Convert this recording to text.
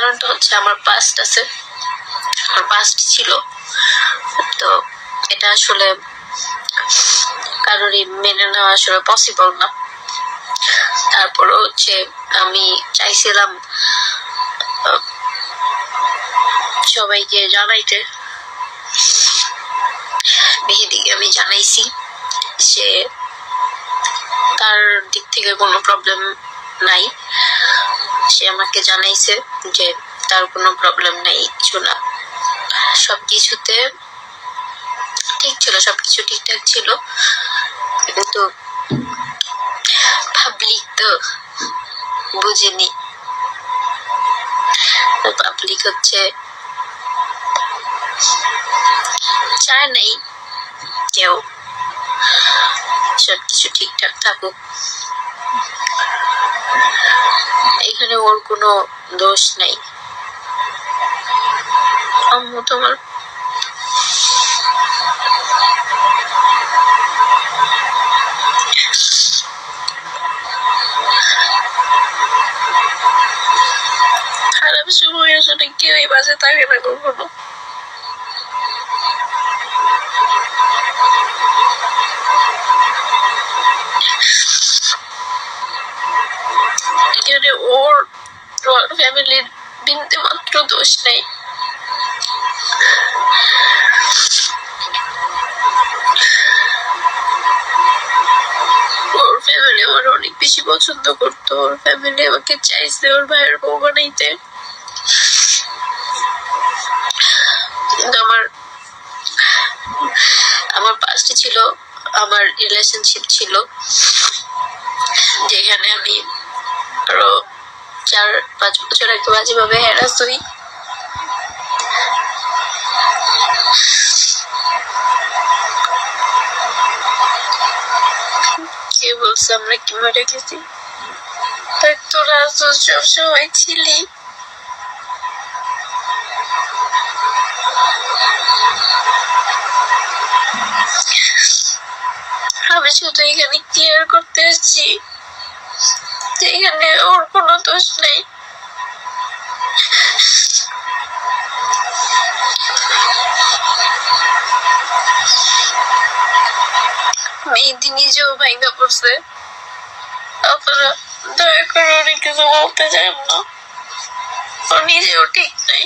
কারণটা হচ্ছে আমার পাস্ট আছে, আমার পাস্ট ছিল, তো এটা আসলে কারোরই মেনে নেওয়া আসলে পসিবল না। তারপরে হচ্ছে আমি চাইছিলাম সবাইকে জানাইতে, মেহেদিকে আমি জানাইছি সে তার দিক থেকে কোনো প্রবলেম নাই, সে আমাকে জানাইছে যে তার কোনো প্রবলেম নাই, কিছু না, সবকিছুতে ঠিক ছিল, সবকিছু ঠিকঠাক ছিল। কিন্তু পাবলিক তো বুঝিনি, পাবলিক হচ্ছে চায় নাই কেউ সবকিছু ঠিকঠাক থাকুক। এখানে ওর কোনো দোষ নাই। আম্মু তোমার খারাপ সময় আসলে কেউই বাজে থাকে না কখনো। এখানে ওর ফ্যামিলির বিন্দু মাত্র দোষ নেই। ওর ফ্যামিলি আমার অনেক বেশি পছন্দ করতো, ওর ফ্যামিলি আমাকে চাইছে ওর ভাইয়ের বউ বানাইতে, কিন্তু আমার পাস্টে ছিল, আমার রিলেশনশিপ ছিল যেখানে আমি আরো 4-5 বছর আগে বাজেভাবে হ্যারাস হই। কে বলছে আমরা কি মরে গেছি? তোরা তো সবসময় ছিলি। আমি শুধু এখানে ক্লিয়ার করতে এসেছি যে এখানে ওর কোনো দোষ নেই। মেহেদি নিজেও ভাঙ্গা পড়ছে, আপনারা দয়া করে অনেক কিছু বলতে চান না, ও নিজেও ঠিক নাই।